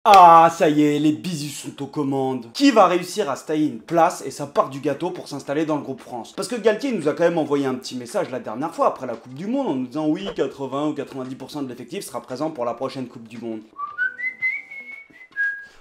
Ah, ça y est, les bisous sont aux commandes. Qui va réussir à se tailler une place et sa part du gâteau pour s'installer dans le groupe France? Parce que Galtier nous a quand même envoyé un petit message la dernière fois après la Coupe du Monde en nous disant oui, 80 ou 90% de l'effectif sera présent pour la prochaine Coupe du Monde.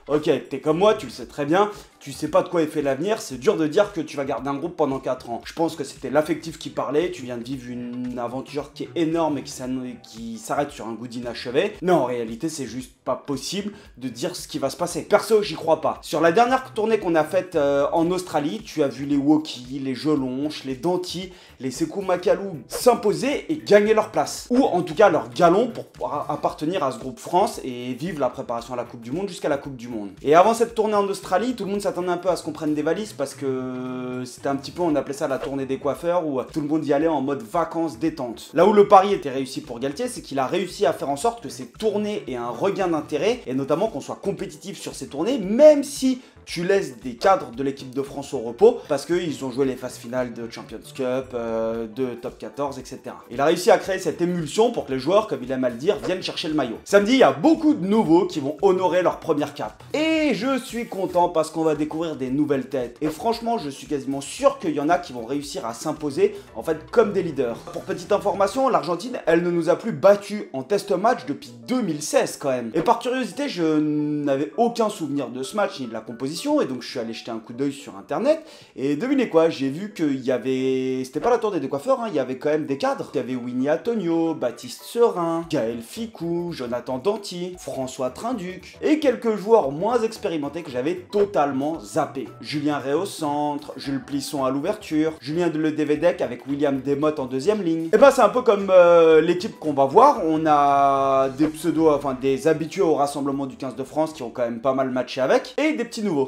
Ok, t'es comme moi, tu le sais très bien, tu sais pas de quoi est fait l'avenir, c'est dur de dire que tu vas garder un groupe pendant 4 ans. Je pense que c'était l'affectif qui parlait, tu viens de vivre une aventure qui est énorme et qui s'arrête sur un goût d'inachevé. Mais en réalité, c'est juste pas possible de dire ce qui va se passer. Perso, j'y crois pas. Sur la dernière tournée qu'on a faite en Australie, tu as vu les Woki, les Jelonches, les Danti, les Sekou Makalou s'imposer et gagner leur place. Ou en tout cas leur galon pour pouvoir appartenir à ce groupe France et vivre la préparation à la Coupe du Monde jusqu'à la Coupe du Monde. Et avant cette tournée en Australie, tout le monde s'attendait un peu à ce qu'on prenne des valises parce que c'était un petit peu, on appelait ça la tournée des coiffeurs où tout le monde y allait en mode vacances détente. Là où le pari était réussi pour Galtier, c'est qu'il a réussi à faire en sorte que ces tournées aient un regain d'intérêt et notamment qu'on soit compétitif sur ces tournées, même si tu laisses des cadres de l'équipe de France au repos parce qu'ils ont joué les phases finales de Champions Cup, de Top 14, etc. Il a réussi à créer cette émulsion pour que les joueurs, comme il aime à le dire, viennent chercher le maillot. Samedi, il y a beaucoup de nouveaux qui vont honorer leur première cape. Et je suis content parce qu'on va découvrir des nouvelles têtes. Et franchement, je suis quasiment sûr qu'il y en a qui vont réussir à s'imposer, en fait, comme des leaders. Pour petite information, l'Argentine, elle ne nous a plus battus en test match depuis 2016 quand même. Et par curiosité, je n'avais aucun souvenir de ce match ni de la composition. Et donc je suis allé jeter un coup d'œil sur internet et devinez quoi, j'ai vu qu'il y avait, c'était pas la tournée des coiffeurs, hein, il y avait quand même des cadres. Il y avait Winnie Antonio, Baptiste Serin, Gaël Ficou, Jonathan Danti, François Trinduc et quelques joueurs moins expérimentés que j'avais totalement zappé. Julien Rey au centre, Jules Plisson à l'ouverture, Julien Deledevedec avec William Desmottes en deuxième ligne. Et ben c'est un peu comme l'équipe qu'on va voir, on a des pseudos, enfin des habitués au rassemblement du 15 de France qui ont quand même pas mal matché avec et des petits nouveaux.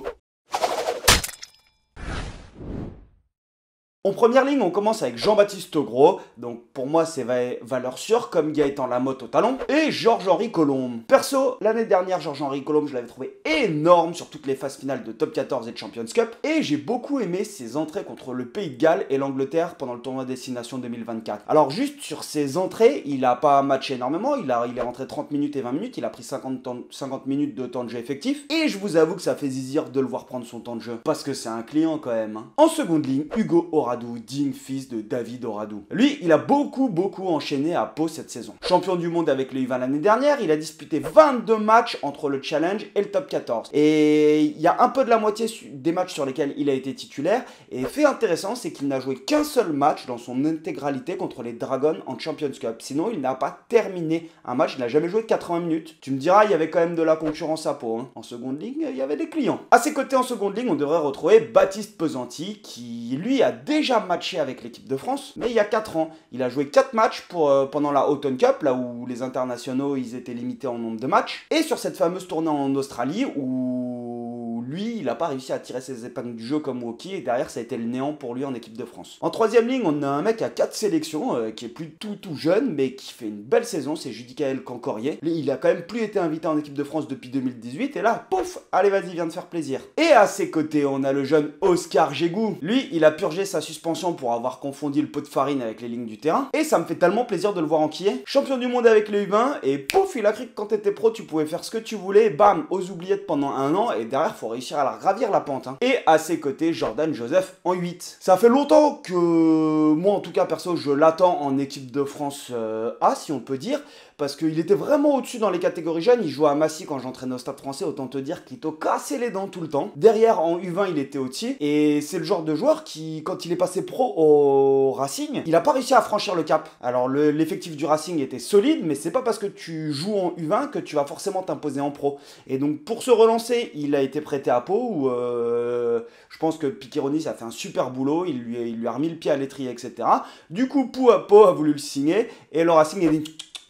En première ligne, on commence avec Jean-Baptiste Gros, donc pour moi c'est valeur sûre comme Gaëtan Lamotte au talon, et Georges-Henri Colombe. Perso, l'année dernière, Georges-Henri Colombe, je l'avais trouvé énorme sur toutes les phases finales de Top 14 et de Champions Cup, et j'ai beaucoup aimé ses entrées contre le Pays de Galles et l'Angleterre pendant le tournoi Destination 2024. Alors juste sur ses entrées, il a pas matché énormément, il est rentré 30 minutes et 20 minutes, il a pris 50 minutes de temps de jeu effectif, et je vous avoue que ça fait zizir de le voir prendre son temps de jeu, parce que c'est un client quand même. Hein. En seconde ligne, Hugo Oradou, digne fils de David Oradou. Lui, il a beaucoup enchaîné à Pau cette saison. Champion du monde avec le U20 l'année dernière, il a disputé 22 matchs entre le Challenge et le Top 14. Et il y a un peu de la moitié des matchs sur lesquels il a été titulaire. Et fait intéressant, c'est qu'il n'a joué qu'un seul match dans son intégralité contre les Dragons en Champions Cup. Sinon, il n'a pas terminé un match, il n'a jamais joué 80 minutes. Tu me diras, il y avait quand même de la concurrence à Pau. Hein. En seconde ligne, il y avait des clients. À ses côtés en seconde ligne, on devrait retrouver Baptiste Pesanti, qui lui a déjà matché avec l'équipe de France, mais il y a 4 ans. Il a joué 4 matchs pendant la Autumn Cup, là où les internationaux ils étaient limités en nombre de matchs, et sur cette fameuse tournée en Australie où lui, il n'a pas réussi à tirer ses épingles du jeu comme Woki, et derrière ça a été le néant pour lui en équipe de France. En troisième ligne, on a un mec à 4 sélections, qui est plus tout jeune, mais qui fait une belle saison, c'est Judicaël Cancorier. Il a quand même plus été invité en équipe de France depuis 2018, et là, pouf, allez vas-y, viens de faire plaisir. Et à ses côtés, on a le jeune Oscar Gégou. Lui, il a purgé sa suspension pour avoir confondu le pot de farine avec les lignes du terrain, et ça me fait tellement plaisir de le voir enquiller. Champion du monde avec les U20, et pouf, il a cru que quand t'étais pro, tu pouvais faire ce que tu voulais, bam, aux oubliettes pendant un an, et derrière, faut réussir à la gravir la pente. Hein. Et à ses côtés, Jordan Joseph en 8. Ça fait longtemps que moi, en tout cas, perso, je l'attends en équipe de France A, si on peut dire, parce qu'il était vraiment au-dessus dans les catégories jeunes. Il jouait à Massy quand j'entraînais au Stade Français, autant te dire qu'il t'a cassé les dents tout le temps. Derrière, en U20, il était au-dessus, et c'est le genre de joueur qui, quand il est passé pro au Racing, il a pas réussi à franchir le cap. Alors l'effectif du Racing était solide, mais c'est pas parce que tu joues en U20 que tu vas forcément t'imposer en pro. Et donc pour se relancer, il a été prêté à Pau, où je pense que Piccheroni a fait un super boulot, il lui a remis le pied à l'étrier, etc. Du coup, Pau a voulu le signer, et le Racing a dit...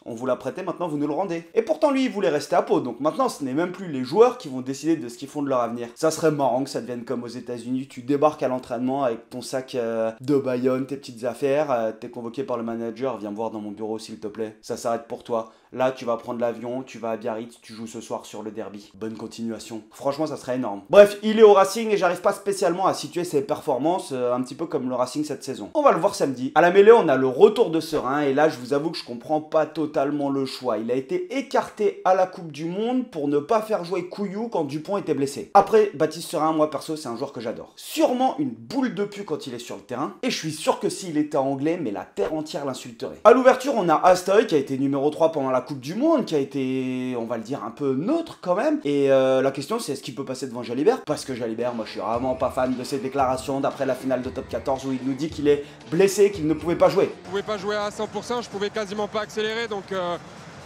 On vous l'a prêté, maintenant vous nous le rendez. Et pourtant lui il voulait rester à Pau, donc maintenant ce n'est même plus les joueurs qui vont décider de ce qu'ils font de leur avenir. Ça serait marrant que ça devienne comme aux États-Unis, tu débarques à l'entraînement avec ton sac de Bayonne, tes petites affaires, t'es convoqué par le manager, viens me voir dans mon bureau s'il te plaît, ça s'arrête pour toi. là tu vas prendre l'avion, tu vas à Biarritz, tu joues ce soir sur le derby. Bonne continuation. Franchement, ça serait énorme. Bref, il est au Racing et j'arrive pas spécialement à situer ses performances, un petit peu comme le Racing cette saison. On va le voir samedi. À la mêlée, on a le retour de Serein et là, je vous avoue que je comprends pas totalement le choix. Il a été écarté à la Coupe du Monde pour ne pas faire jouer Couillou quand Dupont était blessé. Après, Baptiste Serein, moi perso, c'est un joueur que j'adore. Sûrement une boule de pu quand il est sur le terrain et je suis sûr que s'il était anglais, mais la terre entière l'insulterait. À l'ouverture, on a Astoy qui a été numéro 3 pendant la Coupe du Monde, qui a été, on va le dire, un peu neutre quand même. Et la question, c'est est-ce qu'il peut passer devant Jalibert? Parce que Jalibert, moi je suis vraiment pas fan de ses déclarations d'après la finale de top 14 où il nous dit qu'il est blessé, qu'il ne pouvait pas jouer. Je pouvais pas jouer à 100%, je pouvais quasiment pas accélérer, donc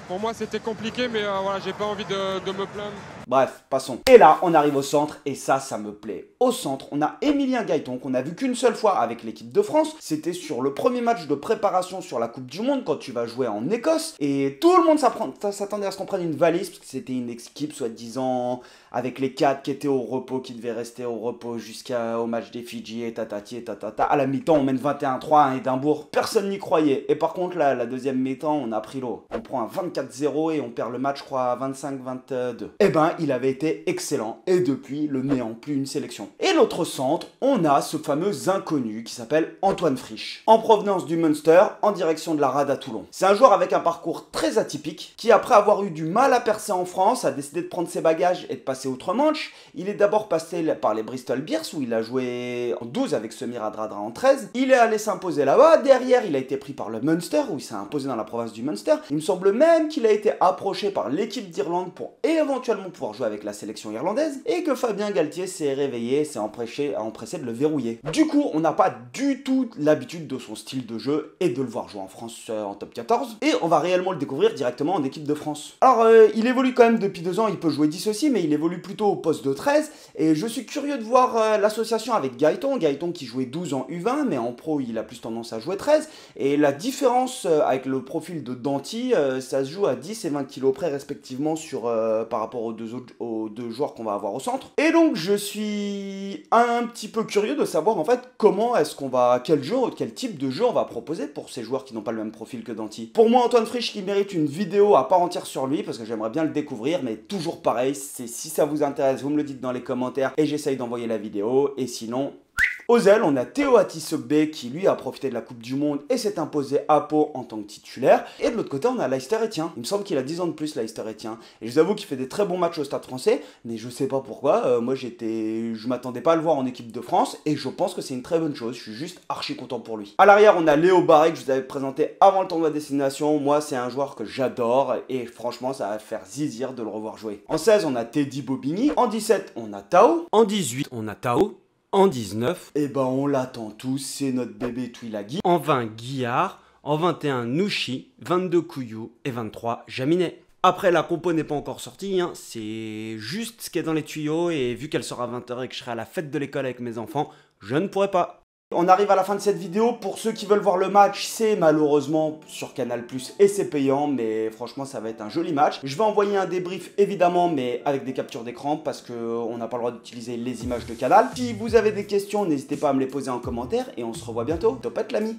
pour moi c'était compliqué, mais voilà, j'ai pas envie de me plaindre. Bref, passons. Et là, on arrive au centre, et ça me plaît. Au centre, on a Emilien Gaëton, qu'on a vu qu'une seule fois avec l'équipe de France. C'était sur le premier match de préparation sur la Coupe du Monde, quand tu vas jouer en Écosse. Et tout le monde s'attendait à ce qu'on prenne une valise, parce que c'était une équipe, soi-disant, avec les 4 qui étaient au repos, qui devaient rester au repos jusqu'au match des Fidji, et tatati, et tatata. À la mi-temps, on mène 21-3 à Édimbourg. Personne n'y croyait. Et par contre, là, la deuxième mi-temps, on a pris l'eau. On prend un 24-0 et on perd le match, je crois, à 25-22. Eh ben, il avait été excellent et depuis le néant, plus une sélection. Et l'autre centre, on a ce fameux inconnu qui s'appelle Antoine Frisch, en provenance du Munster, en direction de la Rade à Toulon. C'est un joueur avec un parcours très atypique qui, après avoir eu du mal à percer en France, a décidé de prendre ses bagages et de passer outre-Manche. Il est d'abord passé par les Bristol Bears où il a joué en 12 avec Semir Adradra en 13. Il est allé s'imposer là-bas. Derrière, il a été pris par le Munster où il s'est imposé dans la province du Munster. Il me semble même qu'il a été approché par l'équipe d'Irlande pour éventuellement pouvoir jouer avec la sélection irlandaise et que Fabien Galtier s'est réveillé et s'est empressé de le verrouiller. Du coup, on n'a pas du tout l'habitude de son style de jeu et de le voir jouer en France en top 14 et on va réellement le découvrir directement en équipe de France. Alors, il évolue quand même depuis 2 ans, il peut jouer 10 aussi, mais il évolue plutôt au poste de 13 et je suis curieux de voir l'association avec Gaëton qui jouait 12 en U20, mais en pro, il a plus tendance à jouer 13 et la différence avec le profil de Danty, ça se joue à 10 et 20 kilos près respectivement par rapport aux deux joueurs qu'on va avoir au centre. Et donc je suis un petit peu curieux de savoir en fait comment est-ce qu'on va, quel type de jeu on va proposer pour ces joueurs qui n'ont pas le même profil que Danty. Pour moi, Antoine Frisch qui mérite une vidéo à part entière sur lui parce que j'aimerais bien le découvrir, mais toujours pareil, c'est si ça vous intéresse, vous me le dites dans les commentaires et j'essaye d'envoyer la vidéo et sinon... Aux ailes, on a Théo Atisogbe qui lui a profité de la Coupe du Monde et s'est imposé à Pau en tant que titulaire. Et de l'autre côté, on a Leicester Etienne. Il me semble qu'il a 10 ans de plus, Leicester Etienne. Et je vous avoue qu'il fait des très bons matchs au Stade Français, mais je sais pas pourquoi. Moi, je m'attendais pas à le voir en équipe de France et je pense que c'est une très bonne chose. Je suis juste archi content pour lui. À l'arrière, on a Léo Barré que je vous avais présenté avant le tournoi de destination. Moi, c'est un joueur que j'adore et franchement, ça va faire zizir de le revoir jouer. En 16, on a Teddy Bobigny. En 17, on a Tao. En 18, on a Tao. En 19, et ben on l'attend tous, c'est notre bébé Tuilagi. En 20, Guillard. En 21, Nouchi. 22, Couillou. Et 23, Jaminet. Après, la compo n'est pas encore sortie, hein. C'est juste ce qui est dans les tuyaux. Et vu qu'elle sera à 20h et que je serai à la fête de l'école avec mes enfants, je ne pourrai pas. On arrive à la fin de cette vidéo. Pour ceux qui veulent voir le match, c'est malheureusement sur Canal+, et c'est payant, mais franchement, ça va être un joli match. Je vais envoyer un débrief, évidemment, mais avec des captures d'écran, parce qu'on n'a pas le droit d'utiliser les images de Canal. Si vous avez des questions, n'hésitez pas à me les poser en commentaire, et on se revoit bientôt. Topette l'ami.